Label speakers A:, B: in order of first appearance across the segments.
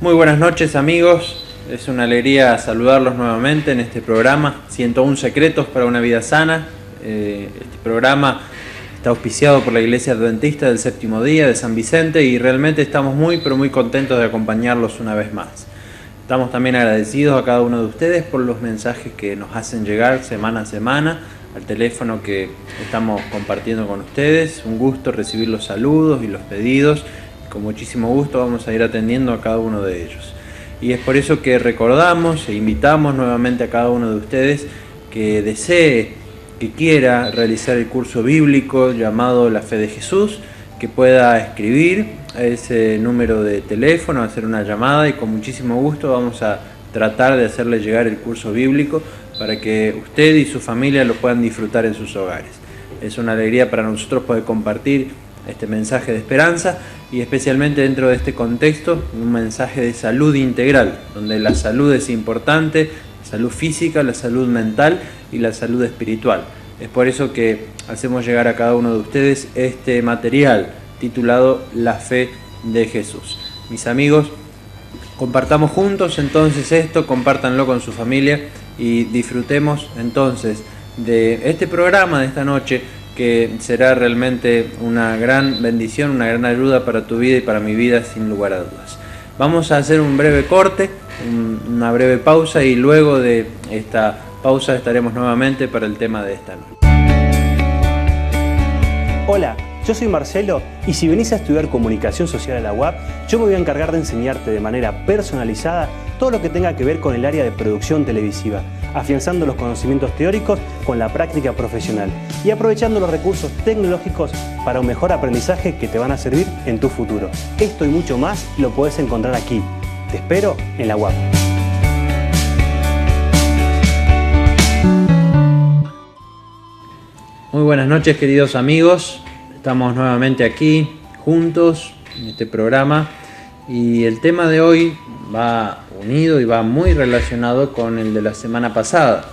A: Muy buenas noches, amigos, es una alegría saludarlos nuevamente en este programa 101 Secretos para una Vida Sana. Este programa está auspiciado por la Iglesia Adventista del Séptimo Día de San Vicente y realmente estamos muy contentos de acompañarlos una vez más. Estamos también agradecidos a cada uno de ustedes por los mensajes que nos hacen llegar semana a semana al teléfono que estamos compartiendo con ustedes. Un gusto recibir los saludos y los pedidos. Con muchísimo gusto vamos a ir atendiendo a cada uno de ellos. Y es por eso que recordamos e invitamos nuevamente a cada uno de ustedes que desee, que quiera realizar el curso bíblico llamado La Fe de Jesús, que pueda escribir a ese número de teléfono, hacer una llamada y con muchísimo gusto vamos a tratar de hacerle llegar el curso bíblico para que usted y su familia lo puedan disfrutar en sus hogares. Es una alegría para nosotros poder compartir este mensaje de esperanza y especialmente dentro de este contexto un mensaje de salud integral, donde la salud es importante, la salud física, la salud mental y la salud espiritual. Es por eso que hacemos llegar a cada uno de ustedes este material titulado La Fe de Jesús. Mis amigos, compartamos juntos entonces esto, compártanlo con su familia y disfrutemos entonces de este programa de esta noche, que será realmente una gran bendición, una gran ayuda para tu vida y para mi vida sin lugar a dudas. Vamos a hacer un breve corte, una breve pausa y luego de esta pausa estaremos nuevamente para el tema de esta noche.
B: Hola, yo soy Marcelo y si venís a estudiar Comunicación Social a la UAP, yo me voy a encargar de enseñarte de manera personalizada todo lo que tenga que ver con el área de producción televisiva, afianzando los conocimientos teóricos con la práctica profesional y aprovechando los recursos tecnológicos para un mejor aprendizaje que te van a servir en tu futuro. Esto y mucho más lo podés encontrar aquí. Te espero en la UAP.
A: Muy buenas noches, queridos amigos. Estamos nuevamente aquí juntos en este programa y el tema de hoy va unido y va muy relacionado con el de la semana pasada.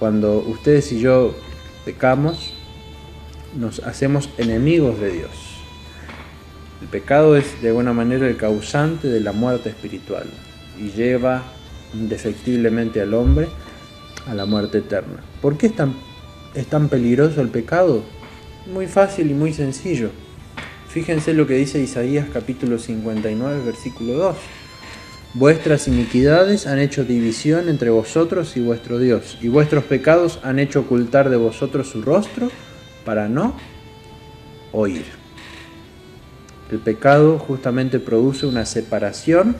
A: cuando ustedes y yo pecamos, nos hacemos enemigos de Dios. El pecado es de alguna manera el causante de la muerte espiritual y lleva indefectiblemente al hombre a la muerte eterna. ¿Por qué es tan peligroso el pecado? Muy fácil y muy sencillo. Fíjense lo que dice Isaías capítulo 59, versículo 2. Vuestras iniquidades han hecho división entre vosotros y vuestro Dios, y vuestros pecados han hecho ocultar de vosotros su rostro para no oír. El pecado justamente produce una separación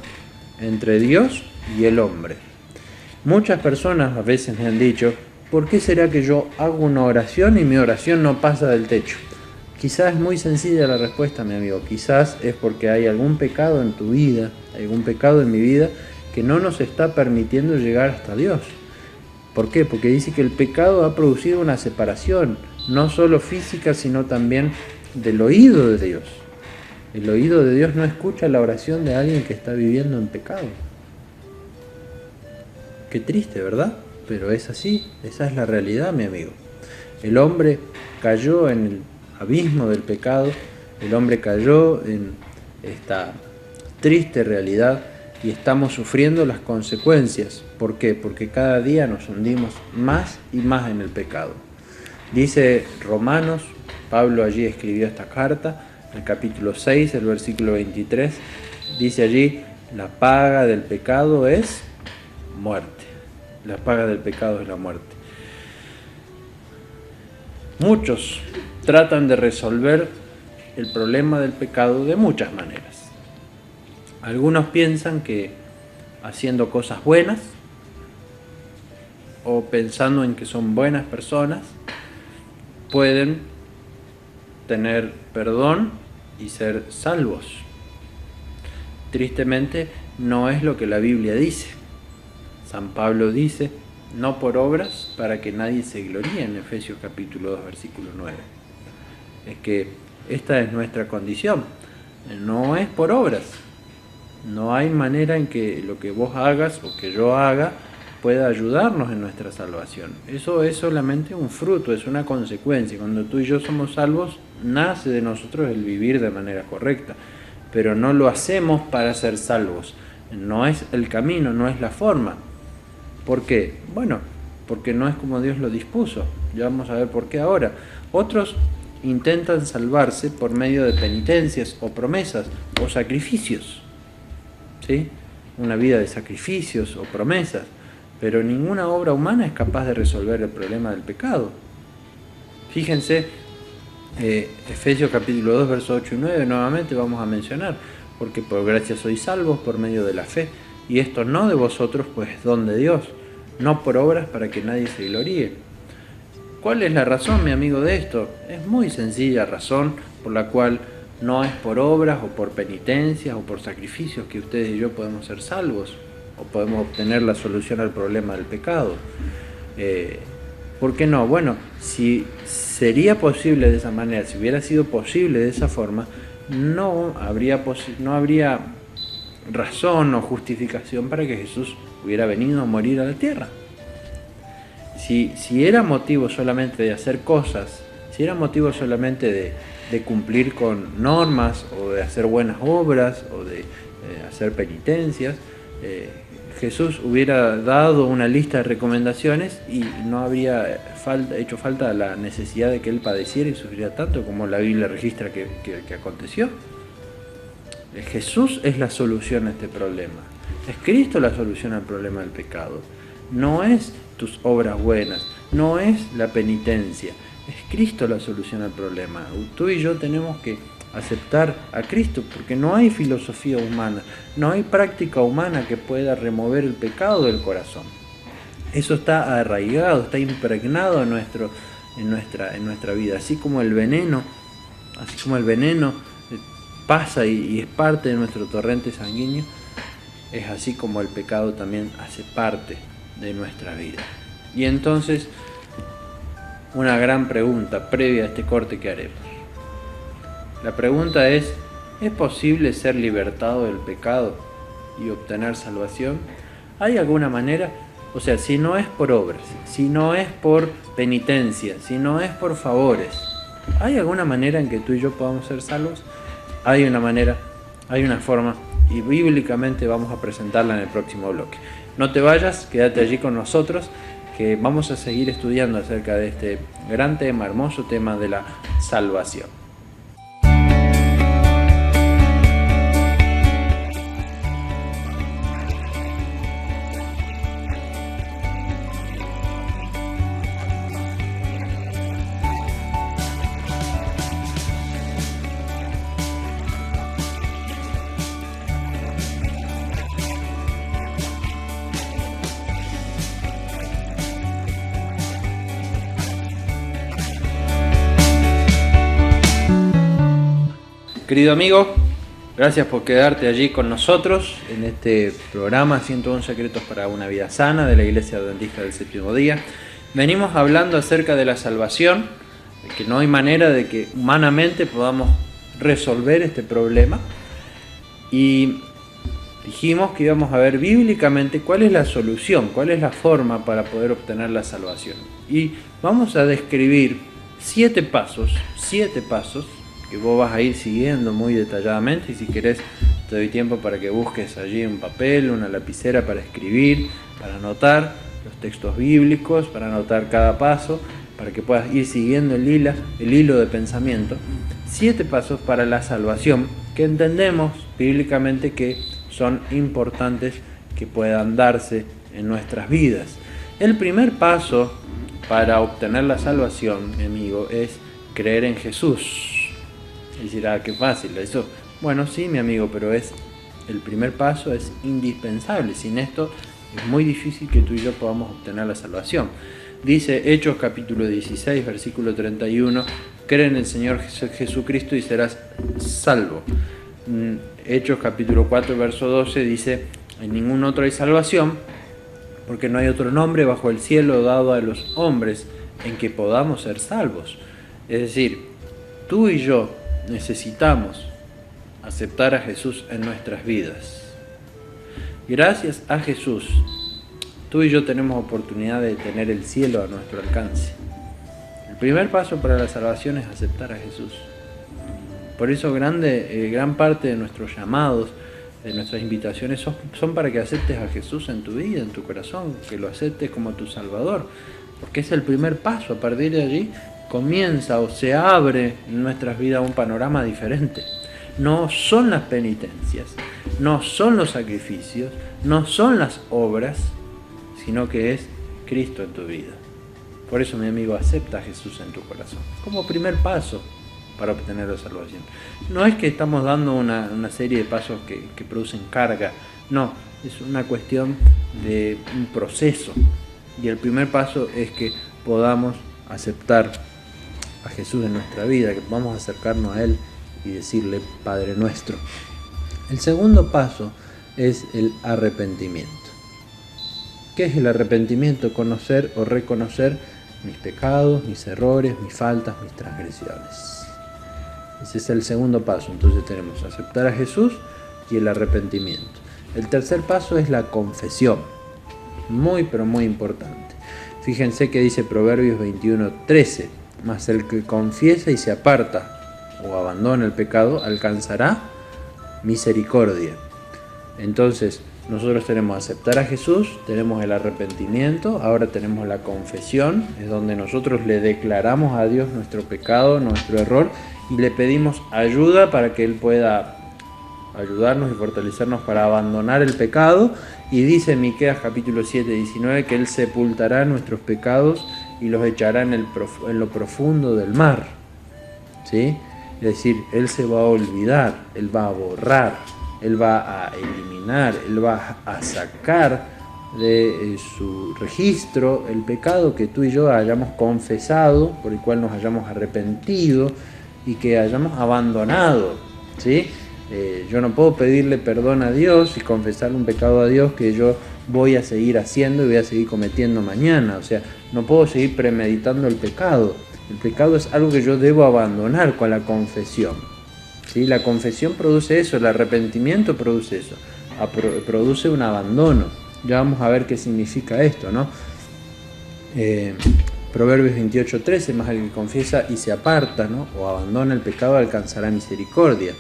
A: entre Dios y el hombre. Muchas personas a veces me han dicho, ¿por qué será que yo hago una oración y mi oración no pasa del techo? Quizás es muy sencilla la respuesta, mi amigo. Quizás es porque hay algún pecado en tu vida, algún pecado en mi vida, que no nos está permitiendo llegar hasta Dios. ¿Por qué? Porque dice que el pecado ha producido una separación, no solo física, sino también del oído de Dios. El oído de Dios no escucha la oración de alguien que está viviendo en pecado. Qué triste, ¿verdad? Pero es así, esa es la realidad, mi amigo. El hombre cayó en el abismo del pecado, el hombre cayó en esta triste realidad y estamos sufriendo las consecuencias. ¿Por qué? Porque cada día nos hundimos más y más en el pecado. Dice Romanos, Pablo allí escribió esta carta, el capítulo 6, el versículo 23, dice allí, la paga del pecado es muerte. La paga del pecado es la muerte. Muchos tratan de resolver el problema del pecado de muchas maneras. Algunos piensan que haciendo cosas buenas o pensando en que son buenas personas pueden tener perdón y ser salvos. Tristemente no es lo que la Biblia dice. San Pablo dice, no por obras para que nadie se gloríe, en Efesios capítulo 2, versículo 9. Es que esta es nuestra condición, no es por obras. No hay manera en que lo que vos hagas o que yo haga pueda ayudarnos en nuestra salvación. Eso es solamente un fruto, es una consecuencia. Cuando tú y yo somos salvos, nace de nosotros el vivir de manera correcta, pero no lo hacemos para ser salvos. No es el camino, no es la forma. ¿Por qué? Bueno, porque no es como Dios lo dispuso. Ya vamos a ver por qué ahora. Otros intentan salvarse por medio de penitencias o promesas o sacrificios. ¿Sí? Una vida de sacrificios o promesas. Pero ninguna obra humana es capaz de resolver el problema del pecado. Fíjense, Efesios capítulo 2, versos 8 y 9, nuevamente vamos a mencionar, porque por gracia sois salvos por medio de la fe, y esto no de vosotros, pues don de Dios, no por obras para que nadie se gloríe. ¿Cuál es la razón, mi amigo, de esto? Es muy sencilla razón por la cual no es por obras o por penitencias o por sacrificios que ustedes y yo podemos ser salvos o podemos obtener la solución al problema del pecado. ¿Por qué no? Bueno, si sería posible de esa manera, si hubiera sido posible de esa forma, no habría razón o justificación para que Jesús hubiera venido a morir a la tierra. Si era motivo solamente de hacer cosas, si era motivo solamente de cumplir con normas o de hacer buenas obras o de hacer penitencias, Jesús hubiera dado una lista de recomendaciones y no habría hecho falta la necesidad de que Él padeciera y sufriera tanto como la Biblia registra que aconteció. Jesús es la solución a este problema. Es Cristo la solución al problema del pecado. No es tus obras buenas, no es la penitencia. Es Cristo la solución al problema. Tú y yo tenemos que aceptar a Cristo, porque no hay filosofía humana, no hay práctica humana que pueda remover el pecado del corazón. Eso está arraigado, está impregnado en nuestra vida, así como el veneno pasa y es parte de nuestro torrente sanguíneo, es así como el pecado también hace parte de nuestra vida. Y entonces, una gran pregunta previa a este corte que haremos. La pregunta ¿es posible ser libertado del pecado y obtener salvación? ¿Hay alguna manera O sea, si no es por obras, si no es por penitencia, si no es por favores, ¿hay alguna manera en que tú y yo podamos ser salvos? Hay una manera, hay una forma, y bíblicamente vamos a presentarla en el próximo bloque. No te vayas, quédate allí con nosotros, que vamos a seguir estudiando acerca de este gran tema, hermoso tema de la salvación. Querido amigo, gracias por quedarte allí con nosotros en este programa 101 Secretos para una Vida Sana de la Iglesia Adventista del Séptimo Día. Venimos hablando acerca de la salvación, de que no hay manera de que humanamente podamos resolver este problema, y dijimos que íbamos a ver bíblicamente cuál es la solución, cuál es la forma para poder obtener la salvación. Y vamos a describir 7 pasos que vos vas a ir siguiendo muy detalladamente, y si querés te doy tiempo para que busques allí un papel, una lapicera para escribir, para anotar los textos bíblicos, para anotar cada paso, para que puedas ir siguiendo el hilo de pensamiento. 7 pasos para la salvación que entendemos bíblicamente que son importantes que puedan darse en nuestras vidas. El primer paso para obtener la salvación, mi amigo, es creer en Jesús. Y decir, qué fácil eso. Bueno, sí, mi amigo, pero el primer paso es indispensable. Sin esto es muy difícil que tú y yo podamos obtener la salvación. Dice Hechos capítulo 16, versículo 31, cree en el Señor Jesucristo y serás salvo. Hechos capítulo 4, verso 12 dice, en ningún otro hay salvación, porque no hay otro nombre bajo el cielo dado a los hombres en que podamos ser salvos. Es decir, tú y yo necesitamos aceptar a Jesús en nuestras vidas. Gracias a Jesús, tú y yo tenemos oportunidad de tener el cielo a nuestro alcance. El primer paso para la salvación es aceptar a Jesús. Por eso gran parte de nuestros llamados, de nuestras invitaciones son para que aceptes a Jesús en tu vida, en tu corazón, que lo aceptes como tu Salvador, porque es el primer paso. A partir de allí comienza o se abre en nuestras vidas un panorama diferente. No son las penitencias, no son los sacrificios, no son las obras, sino que es Cristo en tu vida. Por eso, mi amigo, acepta a Jesús en tu corazón como primer paso para obtener la salvación. No es que estamos dando una serie de pasos que producen carga, no, es una cuestión de un proceso. Y el primer paso es que podamos aceptar a Jesús en nuestra vida, que podamos acercarnos a Él y decirle Padre nuestro. El segundo paso es el arrepentimiento. ¿Qué es el arrepentimiento? Conocer o reconocer mis pecados, mis errores, mis faltas, mis transgresiones. Ese es el segundo paso. Entonces tenemos aceptar a Jesús y el arrepentimiento. El tercer paso es la confesión. Muy, pero muy importante. Fíjense que dice Proverbios 21:13. Mas el que confiesa y se aparta o abandona el pecado alcanzará misericordia. Entonces nosotros tenemos aceptar a Jesús, tenemos el arrepentimiento, ahora tenemos la confesión, es donde nosotros le declaramos a Dios nuestro pecado, nuestro error, y le pedimos ayuda para que Él pueda ayudarnos y fortalecernos para abandonar el pecado. Y dice en Miqueas capítulo 7:19 que Él sepultará nuestros pecados y los echará en lo profundo del mar. ¿Sí? Es decir, Él se va a olvidar, Él va a borrar, Él va a eliminar, Él va a sacar de su registro el pecado que tú y yo hayamos confesado, por el cual nos hayamos arrepentido y que hayamos abandonado. ¿Sí? Yo no puedo pedirle perdón a Dios y confesarle un pecado a Dios que yo voy a seguir haciendo y voy a seguir cometiendo mañana. O sea, no puedo seguir premeditando el pecado. El pecado es algo que yo debo abandonar con la confesión. ¿Sí? La confesión produce eso, el arrepentimiento produce eso, produce un abandono. Ya vamos a ver qué significa esto, ¿no? Proverbios 28:13, más el que confiesa y se aparta, ¿no? O abandona el pecado alcanzará misericordia.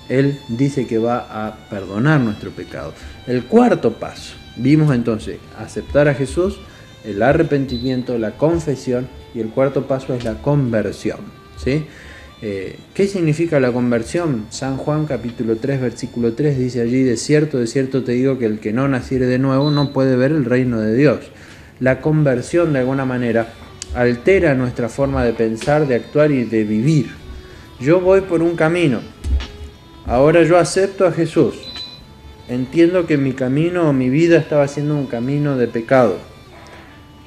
A: Él dice que va a perdonar nuestro pecado. El cuarto paso, vimos entonces aceptar a Jesús, el arrepentimiento, la confesión, y el cuarto paso es la conversión, ¿sí? ¿Qué significa la conversión? San Juan capítulo 3 versículo 3 dice allí: de cierto te digo que el que no naciere de nuevo no puede ver el reino de Dios. La conversión de alguna manera altera nuestra forma de pensar, de actuar y de vivir. Yo voy por un camino, ahora yo acepto a Jesús, entiendo que mi camino o mi vida estaba siendo un camino de pecado.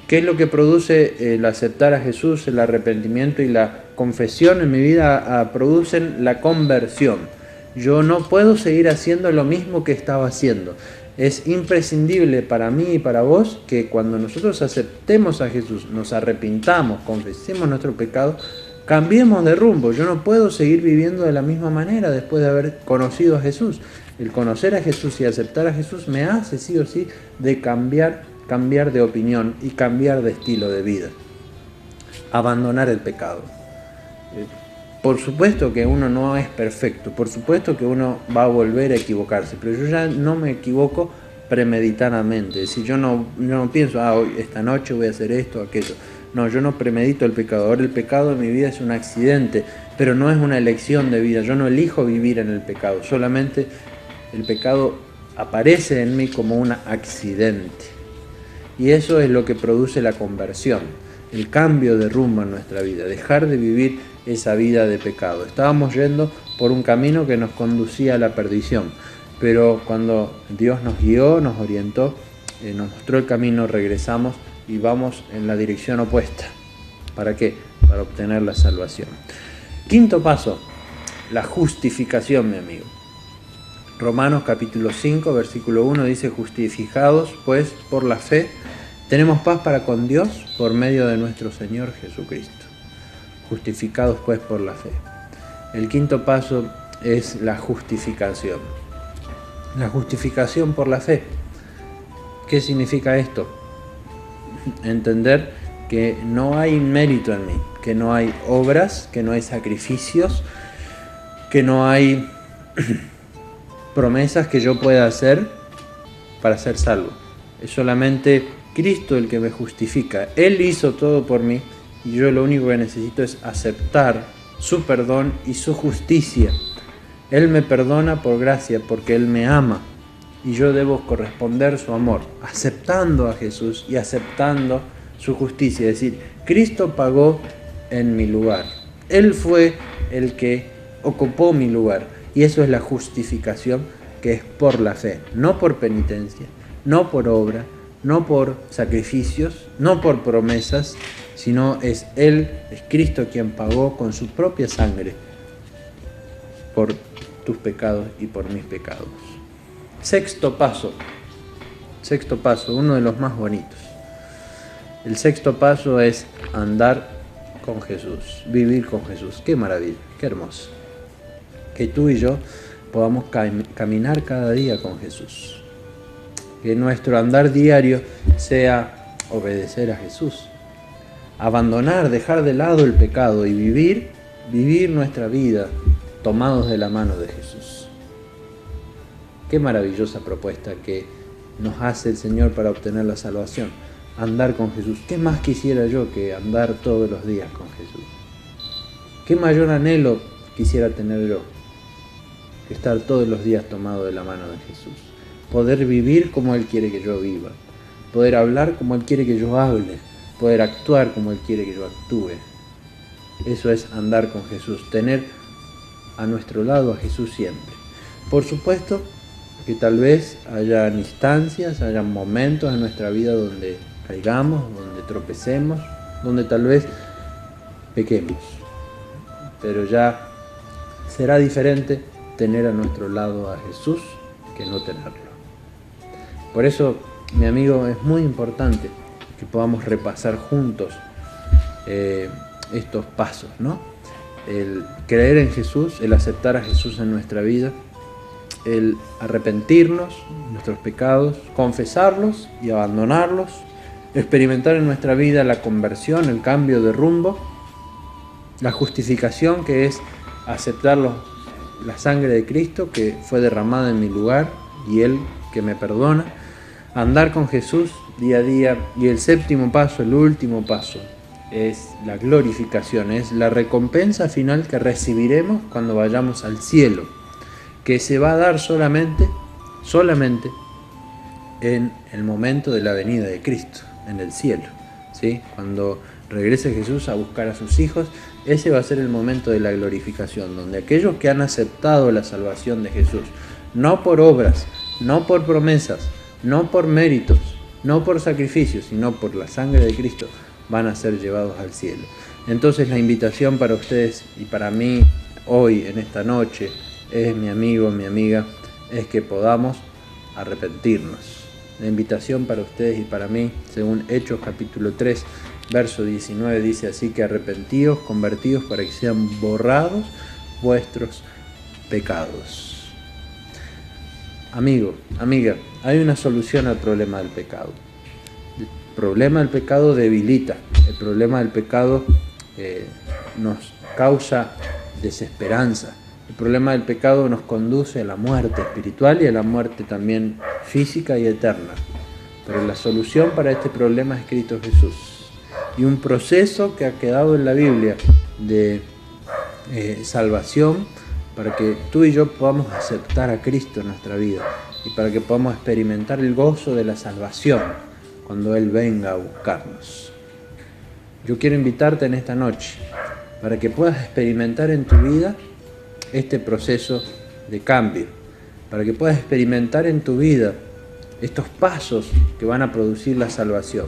A: ¿Qué es lo que produce el aceptar a Jesús, el arrepentimiento y la confesión en mi vida? Producen la conversión. Yo no puedo seguir haciendo lo mismo que estaba haciendo. Es imprescindible para mí y para vos que cuando nosotros aceptemos a Jesús, nos arrepintamos, confesemos nuestro pecado, cambiemos de rumbo. Yo no puedo seguir viviendo de la misma manera después de haber conocido a Jesús. El conocer a Jesús y aceptar a Jesús me hace sí o sí de cambiar de opinión y cambiar de estilo de vida. Abandonar el pecado. Por supuesto que uno no es perfecto, por supuesto que uno va a volver a equivocarse, pero yo ya no me equivoco premeditadamente. Es decir, yo no pienso, hoy, esta noche voy a hacer esto o aquello. No, yo no premedito el pecado. Ahora el pecado en mi vida es un accidente, pero no es una elección de vida. Yo no elijo vivir en el pecado, solamente el pecado aparece en mí como un accidente. Y eso es lo que produce la conversión, el cambio de rumbo en nuestra vida, dejar de vivir esa vida de pecado. Estábamos yendo por un camino que nos conducía a la perdición, pero cuando Dios nos guió, nos orientó, nos mostró el camino, regresamos y vamos en la dirección opuesta. ¿Para qué? Para obtener la salvación. Quinto paso, la justificación, mi amigo. Romanos capítulo 5, versículo 1 dice: justificados pues por la fe, tenemos paz para con Dios por medio de nuestro Señor Jesucristo. Justificados pues por la fe. El quinto paso es la justificación. La justificación por la fe. ¿Qué significa esto? Entender que no hay mérito en mí, que no hay obras, que no hay sacrificios, que no hay promesas que yo pueda hacer para ser salvo. Es solamente Cristo el que me justifica. Él hizo todo por mí y yo lo único que necesito es aceptar su perdón y su justicia. Él me perdona por gracia porque Él me ama y yo debo corresponder su amor, aceptando a Jesús y aceptando su justicia. Es decir, Cristo pagó en mi lugar. Él fue el que ocupó mi lugar. Y eso es la justificación, que es por la fe, no por penitencia, no por obra, no por sacrificios, no por promesas, sino es Él, es Cristo quien pagó con su propia sangre por tus pecados y por mis pecados. Sexto paso, uno de los más bonitos. El sexto paso es andar con Jesús, vivir con Jesús. Qué maravilla, qué hermoso. Que tú y yo podamos caminar cada día con Jesús. Que nuestro andar diario sea obedecer a Jesús. Abandonar, dejar de lado el pecado y vivir nuestra vida tomados de la mano de Jesús. Qué maravillosa propuesta que nos hace el Señor para obtener la salvación. Andar con Jesús. ¿Qué más quisiera yo que andar todos los días con Jesús? ¿Qué mayor anhelo quisiera tener yo que estar todos los días tomado de la mano de Jesús? Poder vivir como Él quiere que yo viva, poder hablar como Él quiere que yo hable, poder actuar como Él quiere que yo actúe. Eso es andar con Jesús, tener a nuestro lado a Jesús siempre. Por supuesto que tal vez hayan instancias, hayan momentos en nuestra vida donde caigamos, donde tropecemos, donde tal vez pequemos, pero ya será diferente tener a nuestro lado a Jesús que no tenerlo. Por eso, mi amigo, es muy importante que podamos repasar juntos estos pasos, ¿no? El creer en Jesús, el aceptar a Jesús en nuestra vida, el arrepentirnos de nuestros pecados, confesarlos y abandonarlos, experimentar en nuestra vida la conversión, el cambio de rumbo, la justificación, que es aceptar la sangre de Cristo que fue derramada en mi lugar y Él que me perdona, andar con Jesús día a día, y el séptimo paso, el último paso, es la glorificación, es la recompensa final que recibiremos cuando vayamos al cielo, que se va a dar solamente en el momento de la venida de Cristo, en el cielo, ¿sí? Cuando regrese Jesús a buscar a sus hijos, ese va a ser el momento de la glorificación, donde aquellos que han aceptado la salvación de Jesús, no por obras, no por promesas, no por méritos, no por sacrificios, sino por la sangre de Cristo, van a ser llevados al cielo. Entonces la invitación para ustedes y para mí hoy, en esta noche, es, mi amigo, mi amiga, es que podamos arrepentirnos. La invitación para ustedes y para mí, según Hechos capítulo 3, verso 19, dice así: que arrepentíos, convertíos, para que sean borrados vuestros pecados. Amigo, amiga, hay una solución al problema del pecado. El problema del pecado debilita, el problema del pecado nos causa desesperanza, el problema del pecado nos conduce a la muerte espiritual y a la muerte también física y eterna. Pero la solución para este problema es Cristo Jesús. Y un proceso que ha quedado en la Biblia de salvación, para que tú y yo podamos aceptar a Cristo en nuestra vida y para que podamos experimentar el gozo de la salvación cuando Él venga a buscarnos. Yo quiero invitarte en esta noche para que puedas experimentar en tu vida este proceso de cambio, para que puedas experimentar en tu vida estos pasos que van a producir la salvación,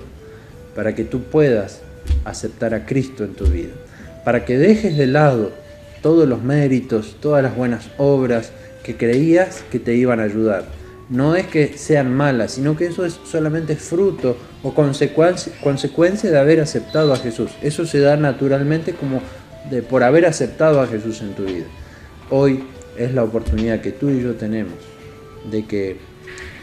A: para que tú puedas aceptar a Cristo en tu vida, para que dejes de lado todos los méritos, todas las buenas obras que creías que te iban a ayudar. No es que sean malas, sino que eso es solamente fruto o consecuencia de haber aceptado a Jesús. Eso se da naturalmente por haber aceptado a Jesús en tu vida. Hoy es la oportunidad que tú y yo tenemos de que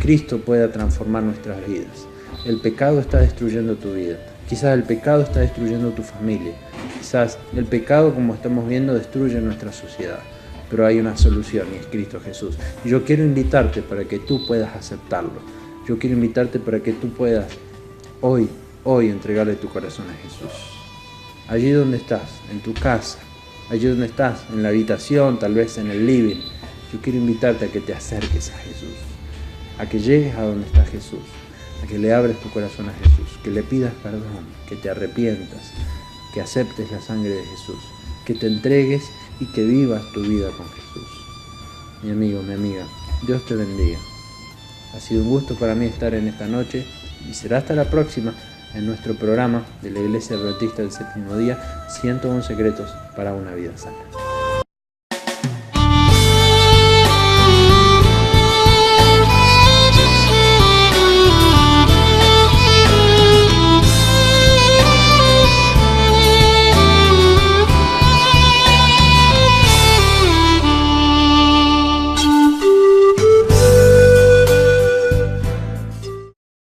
A: Cristo pueda transformar nuestras vidas. El pecado está destruyendo tu vida. Quizás el pecado está destruyendo tu familia. Quizás el pecado, como estamos viendo, destruye nuestra sociedad. Pero hay una solución y es Cristo Jesús. Y yo quiero invitarte para que tú puedas aceptarlo. Yo quiero invitarte para que tú puedas hoy entregarle tu corazón a Jesús. Allí donde estás, en tu casa, allí donde estás, en la habitación, tal vez en el living. Yo quiero invitarte a que te acerques a Jesús, a que llegues a donde está Jesús, a que le abres tu corazón a Jesús, que le pidas perdón, que te arrepientas, que aceptes la sangre de Jesús, que te entregues y que vivas tu vida con Jesús. Mi amigo, mi amiga, Dios te bendiga. Ha sido un gusto para mí estar en esta noche y será hasta la próxima en nuestro programa de la Iglesia Adventista del Séptimo Día, 101 secretos para una vida sana.